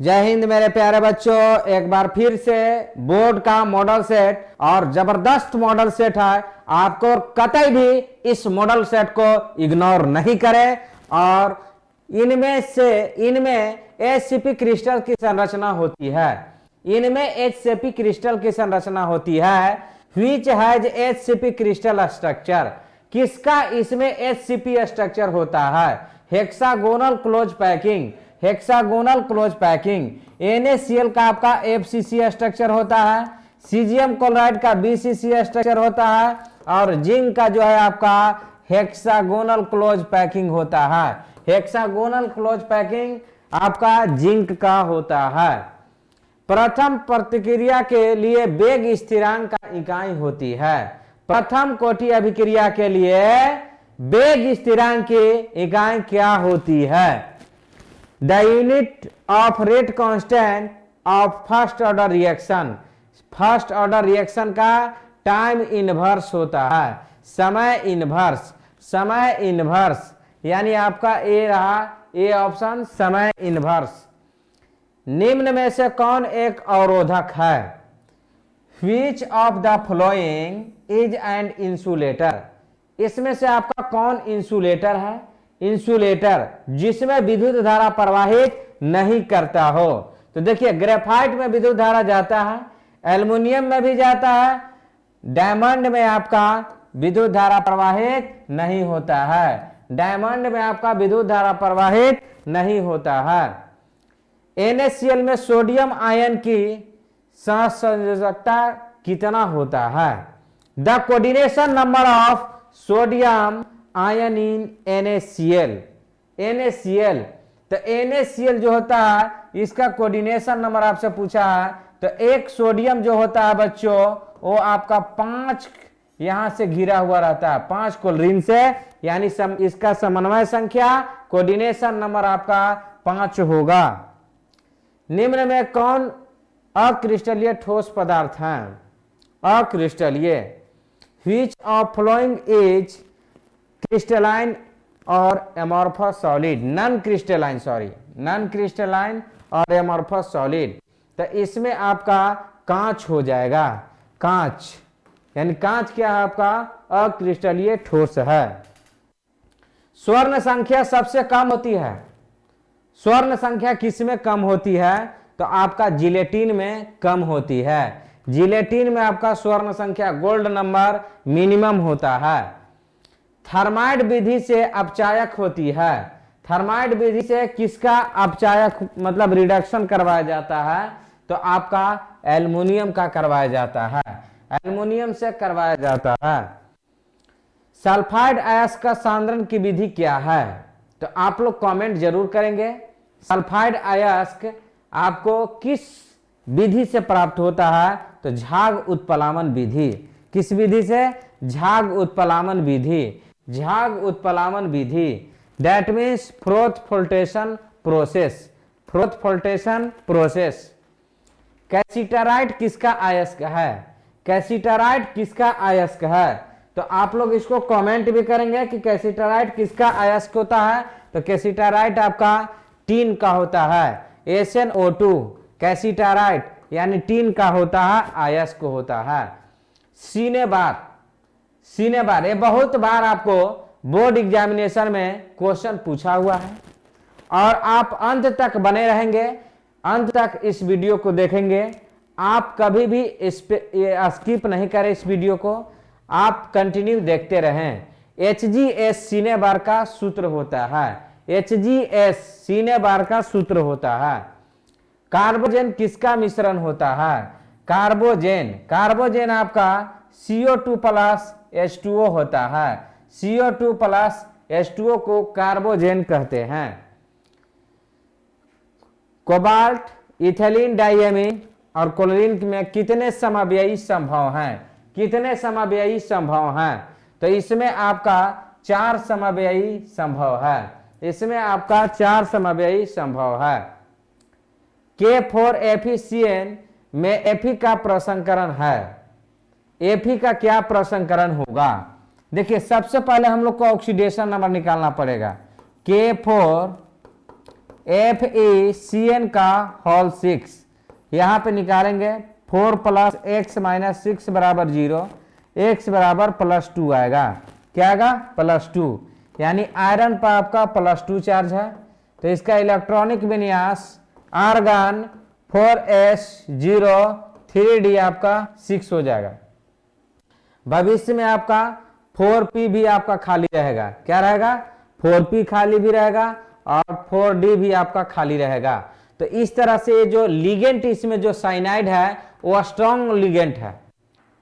जय हिंद मेरे प्यारे बच्चों, एक बार फिर से बोर्ड का मॉडल सेट और जबरदस्त मॉडल सेट है। आपको कतई भी इस मॉडल सेट को इग्नोर नहीं करें। और इनमें एचसीपी क्रिस्टल की संरचना होती है। इनमें एचसीपी क्रिस्टल की संरचना होती है। Which has HCP crystal structure, किसका इसमें एचसीपी स्ट्रक्चर होता है। Hexagonal close packing, hexagonal close packing. NaCl का आपका FCC स्ट्रक्चर होता है। सीजियम क्लोराइड का BCC स्ट्रक्चर होता है। और जिंक का जो है आपका हेक्सागोनल क्लोज पैकिंग होता है। हेक्सागोनल क्लोज पैकिंग आपका जिंक का होता है। प्रथम प्रतिक्रिया के लिए वेग स्थिरांक का इकाई होती है। प्रथम कोटि अभिक्रिया के लिए वेग स्थिरांक की इकाई क्या होती है। The unit of rate constant of first order reaction, first order reaction का टाइम इनवर्स होता है। समय इनवर्स, समय इनवर्स यानी आपका ए रहा, ए ऑप्शन समय इनवर्स। निम्न में से कौन एक अवरोधक है। Which of the following is an insulator, इसमें से आपका कौन इंसुलेटर है। इंसुलेटर जिसमें विद्युत धारा प्रवाहित नहीं करता हो। तो देखिए ग्रेफाइट में विद्युत धारा जाता है, एल्युमिनियम में भी जाता है, डायमंड में आपका विद्युत धारा प्रवाहित नहीं होता है। डायमंड में आपका विद्युत धारा प्रवाहित नहीं होता है। NaCl में सोडियम आयन की सहसंयोजकता कितना होता है। The coordination number of sodium ion in NaCl, NaCl तो NaCl जो होता है इसका कोऑर्डिनेशन नंबर आपसे पूछा है। तो एक सोडियम जो होता है बच्चों वो आपका 5 यहां से घिरा हुआ रहता है, 5 क्लोरीन से, यानी इसका समन्वय संख्या कोऑर्डिनेशन नंबर आपका 5 होगा। निम्न में कौन अक्रिस्टलीय ठोस पदार्थ है। अक्रिस्टलीय, which of following is crystalline और amorphous solid. Non crystalline, sorry, non crystalline और एमॉर्फस सॉलिड। तो इसमें आपका कांच हो जाएगा। कांच यानी कांच क्या है आपका अक्रिस्टलीय ठोस है। स्वर्ण संख्या सबसे कम होती है। स्वर्ण संख्या किसमें कम होती है। तो आपका जिलेटिन में कम होती है। जिलेटिन में आपका स्वर्ण संख्या गोल्ड नंबर मिनिमम होता है। थर्माइड विधि से अपचायक होती है। थर्माइड विधि से किसका अपचायक मतलब रिडक्शन करवाया जाता है। तो आपका एल्युमिनियम का करवाया जाता है, एल्युमिनियम से करवाया जाता है। सल्फाइड अयस्क का सांद्रण की विधि क्या है। तो आप लोग कमेंट जरूर करेंगे। सल्फाइड अयस्क आपको किस विधि से प्राप्त होता है। तो झाग उत्पलामन विधि। किस विधि से। झाग उत्पलामन विधि। झाग उत्पलामन विधि that means froth flotation process. Froth flotation process. Cassiterite किसका अयस्क है। कैसिटराइट किसका अयस्क है। तो आप लोग इसको कमेंट भी करेंगे कि कैसिटराइट किसका अयस्क होता है। तो कैसिटराइट आपका टीन का होता है। SnO2 कैसिटराइट यानी टीन का होता है, अयस्क होता है। सीनेबार, सीनेबार ये बहुत बार आपको बोर्ड एग्जामिनेशन में क्वेश्चन पूछा हुआ है और आप अंत तक बने रहेंगे, अंत तक इस वीडियो को देखेंगे। आप कभी भी इस पे स्किप नहीं करें, इस वीडियो को आप कंटिन्यू देखते रहें। HgS सीनेबार का सूत्र होता है। HgS सीनेबार का सूत्र होता है। कार्बोजेन किसका मिश्रण होता है। कार्बोजेन, कार्बोजेन आपका CO2 प्लस H2O होता है। CO2 प्लस H2O को कार्बोजेन कहते हैं। कोबाल्ट, इथिलीन डाइएमीन और क्लोरीन में कितने समव्ययी संभव हैं। कितने समव्ययी संभव हैं। तो इसमें आपका 4 समव्ययी संभव है। इसमें आपका 4 समव्ययी संभव है। K4FeCN में Fe का प्रसंकरण है। Fe का क्या प्रसंकरण होगा। देखिए सबसे पहले हम लोग को ऑक्सीडेशन नंबर निकालना पड़ेगा। K4 FeCN का होल 6 यहां पे निकालेंगे 4 प्लस एक्स माइनस 6 बराबर 0, एक्स बराबर +2 आएगा। क्या आएगा? +2, यानी आयरन पर आपका +2 चार्ज है, तो इसका इलेक्ट्रॉनिक विन्यास आर्गन 4s0 3d आपका 6 हो जाएगा। भविष्य में आपका 4p भी आपका खाली रहेगा। क्या रहेगा? 4p खाली भी रहेगा और 4d भी आपका खाली रहेगा। तो इस तरह से जो लिगेंट इसमें जो साइनाइड है वो स्ट्रॉन्ग लिगेंट है।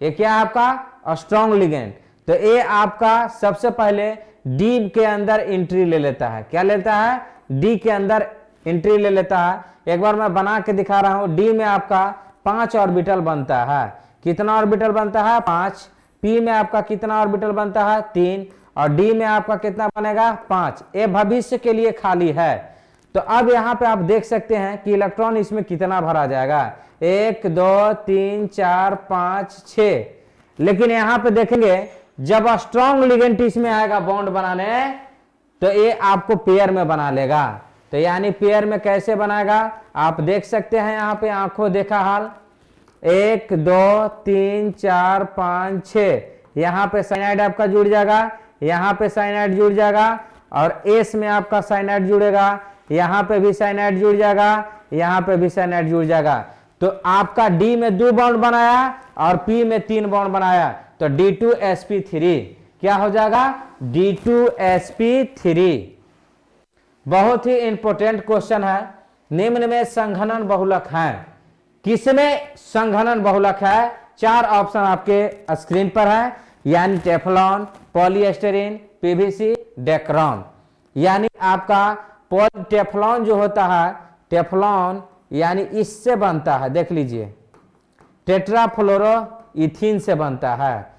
ये क्या है आपका? Strong ligand. तो ये आपका सबसे पहले डी के अंदर एंट्री ले लेता है। क्या लेता है? डी के अंदर एंट्री ले लेता है। एक बार मैं बना के दिखा रहा हूं। डी में आपका 5 ऑर्बिटल बनता है। कितना ऑर्बिटल बनता है? 5। पी में आपका कितना ऑर्बिटल बनता है? 3। और डी में आपका कितना बनेगा? 5। ये भविष्य के लिए खाली है। तो अब यहां पे आप देख सकते हैं कि इलेक्ट्रॉन इसमें कितना भरा जाएगा। 1 2 3 4 5 6। लेकिन यहां पे देखेंगे जब स्ट्रॉन्ग लिगेंट इसमें आएगा बॉन्ड बनाने, तो ये आपको पेयर में बना लेगा। तो यानी पेयर में कैसे बनाएगा आप देख सकते हैं। यहां पे आंखों देखा हाल 1 2 3 4 5 6। यहां पे साइनाइड आपका जुड़ जाएगा, यहां पे साइनाइड जुड़ जाएगा और एस में आपका साइनाइड जुड़ेगा, यहां पे भी साइनाइड जुड़ जाएगा, यहां पे भी साइनाइड जुड़ जाएगा। तो आपका डी में 2 बॉन्ड बनाया और पी में 3 बॉन्ड बनाया, तो D2sp3 क्या हो जाएगा? D2sp3। बहुत ही इंपॉर्टेंट क्वेश्चन है। निम्न में संघनन बहुलक है। किसमें संघनन बहुलक है? 4 ऑप्शन आपके स्क्रीन पर है, यानी टेफ्लॉन, पॉलीएस्टेरीन, पीवीसी, डेक्रॉन। यानी आपका टेफ्लॉन जो होता है, टेफ्लॉन यानी इससे बनता है। देख लीजिए, टेट्राफ्लोरोइथीन से बनता है।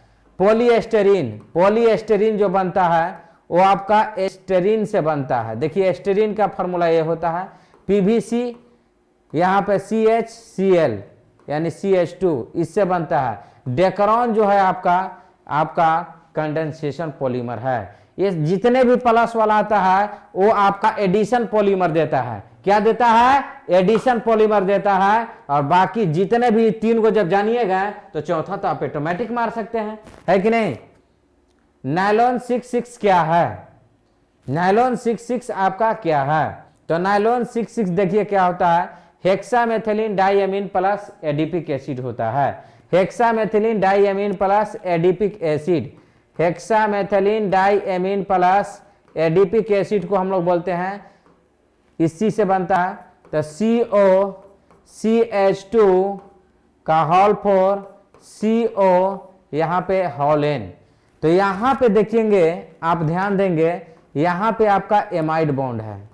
पॉलीएस्टेरीन जो बनता है वो आपका एस्टेरीन से बनता है। देखिए एस्टेरीन का फॉर्मूला ये होता है। पीवीसी यहाँ पे CHCl यानी CH2 इससे बनता है। डेक्रॉन जो है आपका कंडेंसेशन पॉलीमर है। ये जितने भी प्लस वाला आता है वो आपका एडिशन पॉलीमर देता है। क्या देता है? एडिशन पॉलीमर देता है। और बाकी जितने भी 3 को जब जानिएगा तो चौथा तो आप ऑटोमेटिक मार सकते हैं, है कि नहीं? नायलॉन 66 क्या है? नायलॉन 66 आपका क्या है? तो नायलॉन 66 देखिए क्या होता है। Hexamethylene diamine plus adipic acid होता है। Hexamethylene diamine plus adipic acid, hexamethylene diamine plus adipic acid को हम लोग बोलते हैं, इसी से बनता है। तो COCH2 का होल 4, CO यहाँ पे होल N। तो यहाँ पे देखेंगे, आप ध्यान देंगे, यहाँ पे आपका एमाइड बॉन्ड है।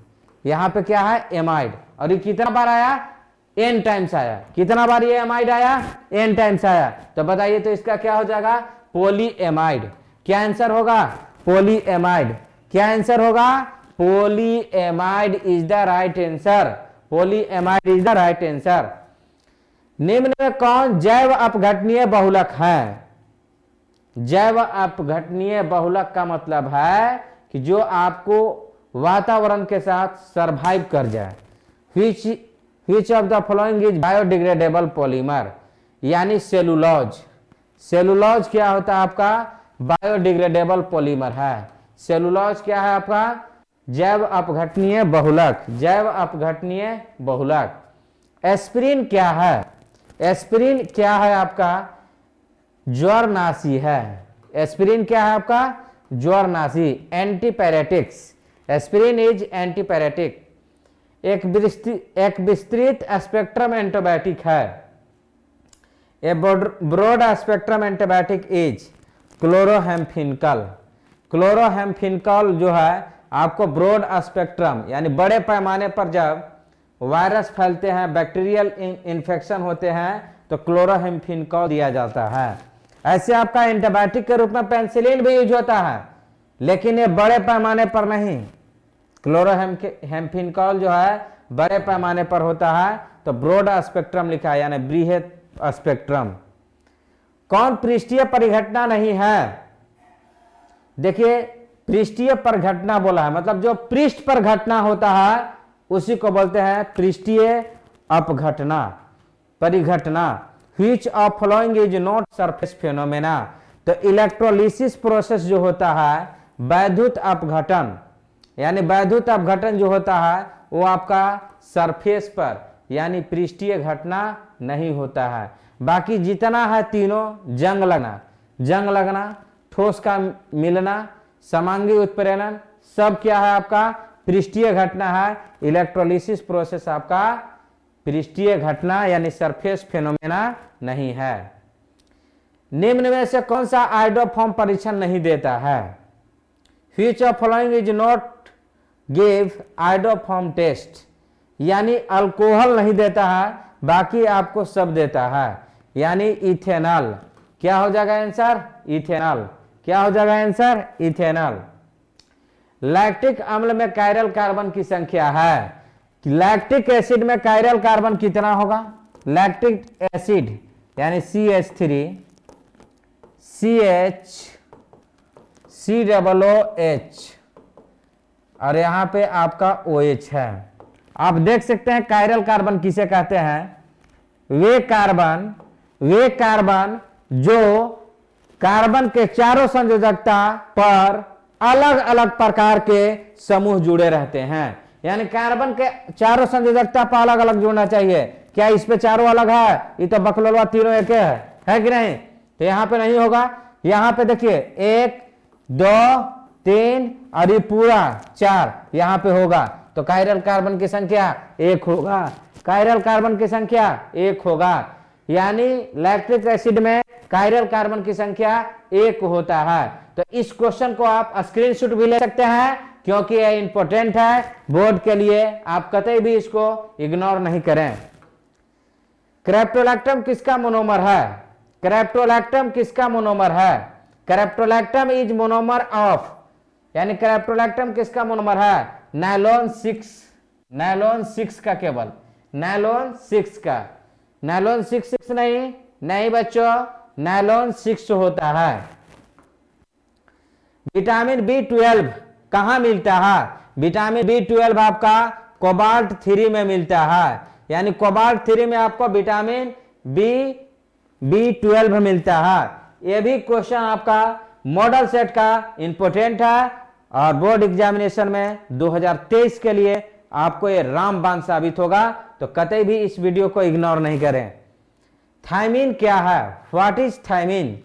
यहाँ पे क्या है? एमाइड। और ये कितना बार आया? N टाइम्स आया। कितना बार ये एमाइड आया? N टाइम्स आया। तो बताइए तो इसका क्या हो जाएगा? पॉलीएमाइड। क्या आंसर होगा? पॉलीएमाइड। क्या आंसर होगा? Polyamide is the right answer. Polyamide is the right answer. निम्न में कौन जैव अपघटनीय बहुलक है? जैव अपघटनीय बहुलक का मतलब है कि जो आपको वातावरण के साथ सरवाइव कर जाए। Which of the following is biodegradable polymer? यानी सेलुलोज। सेलुलोज क्या होता है आपका? बायोडिग्रेडेबल पॉलीमर है। सेलुलोज क्या है आपका? जैव अपघटनीय बहुलक। जैव अपघटनीय बहुलक। एस्पिरिन क्या है? एस्पिरिन क्या है आपका? ज्वरनाशी है। एस्पिरिन क्या है आपका? ज्वरनाशी, एंटीपैरेटिक्स। Aspirin is antipyretic. एक विस्तृत स्पेक्ट्रम एंटीबायोटिक है। A broad spectrum antibiotic is chloramphenicol. Chloramphenicol जो है आपको ब्रॉड स्पेक्ट्रम यानी बड़े पैमाने पर जब वायरस फैलते हैं, बैक्टीरियल इन्फेक्शन होते हैं, तो क्लोरोहेम्फिनिकल दिया जाता है। ऐसे आपका एंटीबायोटिक के रूप में पेनिसिलिन भी यूज होता है, लेकिन ये बड़े पैमाने पर नहीं। क्लोरोहेम्फिनिकल जो है बड़े पैमाने पर होता है, तो ब्रॉड स्पेक्ट्रम लिखा है, यानी बृहद स्पेक्ट्रम। कौन पृष्ठीय परिघटना नहीं है? देखिए पृष्ठीय पर घटना बोला है, मतलब जो पृष्ठ पर घटना होता है उसी को बोलते हैं पृष्ठीय अपघटना, परिघटना। Which of following is not surface phenomena. तो इलेक्ट्रोलिसिस प्रोसेस जो होता है, वैद्युत अपघटन, यानी वैद्युत अपघटन जो होता है वो आपका सरफेस पर यानी पृष्ठीय घटना नहीं होता है। बाकी जितना है तीनों, जंग लगना, ठोस का मिलना, समांगी उत्प्रेरण, सब क्या है आपका पृष्ठीय घटना है। इलेक्ट्रोलिसिस प्रोसेस आपका पृष्ठीय घटना यानी सरफेस फिनोमेना नहीं है। निम्न में से कौन सा आयोडोफॉर्म परीक्षण नहीं देता है? Which of following is not give iodoform test, यानी अल्कोहल नहीं देता है, बाकी आपको सब देता है, यानी इथेनॉल। क्या हो जाएगा आंसर? इथेनॉल। क्या हो जाएगा आंसर? इथेनॉल। लैक्टिक अम्ल में कायरल कार्बन की संख्या है। लैक्टिक एसिड में कायरल कार्बन कितना होगा? लैक्टिक एसिड यानी CH3 CH COOH और यहां पे आपका OH है। आप देख सकते हैं कायरल कार्बन किसे कहते हैं? वे कार्बन जो कार्बन के चारों संयोजकता पर अलग अलग प्रकार के समूह जुड़े रहते हैं, यानी कार्बन के चारों संयोजकता पर अलग अलग जुड़ना चाहिए। क्या इस पे चारों अलग है? ये तो बकलोलवा तीनों एक है कि नहीं? तो यहां पे नहीं होगा। यहां पे देखिए 1 2 3 और ये पूरा 4 यहां पे होगा, तो कायरल कार्बन की संख्या 1 होगा। कायरल कार्बन की संख्या 1 होगा, यानी लैक्टिक एसिड में कायरल कार्बन की संख्या 1 होता है। तो इस क्वेश्चन को आप स्क्रीनशॉट भी ले सकते हैं क्योंकि यह इंपॉर्टेंट है बोर्ड के लिए, आप कतई भी इसको इग्नोर नहीं करें। क्रेप्टोलैक्टम किसका मोनोमर है? क्रेप्टोलैक्टम किसका मोनोमर है? क्रेप्टोलैक्टम इज मोनोमर ऑफ, यानी क्रेप्टोलैक्टम किसका मोनोमर है? नायलॉन 6 का, केवल नायलॉन 6 का। नायलॉन 6 नहीं बच्चों, नायलॉन 6 होता है। विटामिन B12 कहां मिलता है? विटामिन B12 आपका कोबाल्ट 3 में मिलता है, यानी कोबाल्ट 3 में आपको विटामिन B12 मिलता है। यह भी क्वेश्चन आपका मॉडल सेट का इंपॉर्टेंट है और बोर्ड एग्जामिनेशन में 2023 के लिए आपको ये रामबाण साबित होगा, तो कतई भी इस वीडियो को इग्नोर नहीं करें। थायमीन क्या है? What is thymine?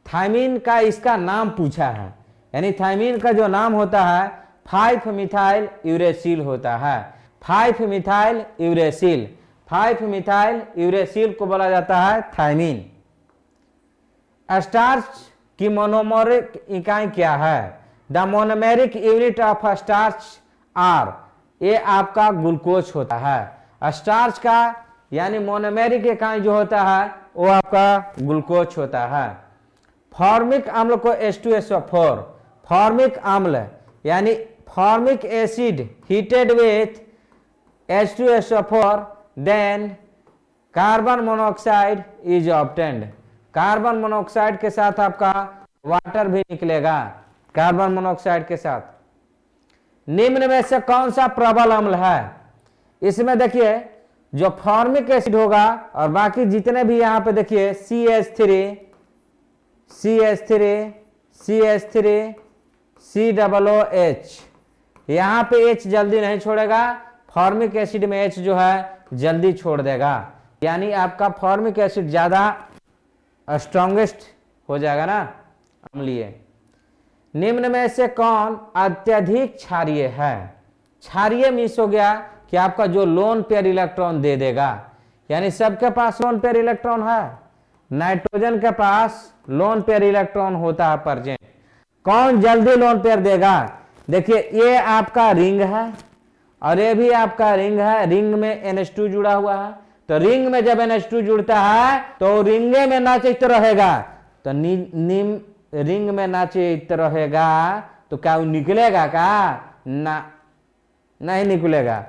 थायमीन का इसका नाम पूछा है, यानी थायमीन का जो नाम होता है 5 मिथाइल यूरेसिल होता है। 5 मिथाइल यूरेसिल, 5 मिथाइल यूरेसिल को बोला जाता है थायमीन। स्टार्च की मोनोमेरिक इकाई क्या है? The monomeric unit of starch are, ये आपका ग्लूकोज होता है। स्टार्च का यानी मोनोमेरिक इकाई जो होता है वो आपका ग्लूकोज होता है। फॉर्मिक अम्ल को H2SO4, फॉर्मिक अम्ल यानी formic acid heated with H2SO4 then carbon monoxide is obtained. Carbon monoxide के साथ आपका वाटर भी निकलेगा, कार्बन मोनोऑक्साइड के साथ। निम्न में से कौन सा प्रबल अम्ल है? इसमें देखिए जो फॉर्मिक एसिड होगा और बाकी जितने भी यहां पे देखिए CH3 COOH, यहां पे H जल्दी नहीं छोड़ेगा, फॉर्मिक एसिड में H जो है जल्दी छोड़ देगा, यानी आपका फॉर्मिक एसिड ज्यादा स्ट्रॉन्गेस्ट हो जाएगा ना अम्लीय। निम्न में से कौन अत्यधिक क्षारीय है? क्षारीय मीन्स हो गया कि आपका जो लोन पेयर इलेक्ट्रॉन दे देगा, यानी सबके पास लोन पेयर इलेक्ट्रॉन है। नाइट्रोजन के पास लोन पेयर इलेक्ट्रॉन होता है प्रेजेंट। कौन जल्दी लोन पेयर देगा? देखिए ये आपका रिंग है और ये भी आपका रिंग है, रिंग में NH2 जुड़ा हुआ है, तो रिंग में जब NH2 जुड़ता है तो रिंगे में ना चित रहेगा, तो रिंग में ना चित रहेगा तो क्या वो निकलेगा? का ना, नहीं निकलेगा।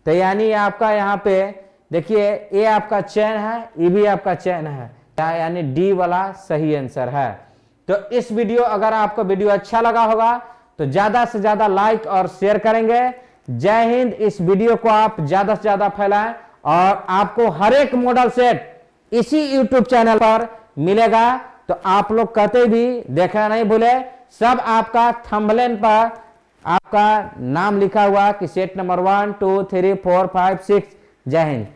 तो यानी आपका यहाँ पे देखिए ये आपका चैन है, ये भी आपका चैन है, यानी डी वाला सही आंसर है। तो इस वीडियो अगर आपको वीडियो अच्छा लगा होगा तो ज्यादा से ज्यादा लाइक और शेयर करेंगे जय हिंद। इस वीडियो को आप ज्यादा से ज्यादा फैलाएं और आपको हर एक मॉडल सेट इसी YouTube चैनल पर मिलेगा। तो आप लोग कहते भी देखना नहीं भूले, सब आपका थंबनेल पर आपका नाम लिखा हुआ कि सेट नंबर 1 2 3 4 5 6। जय हिंद।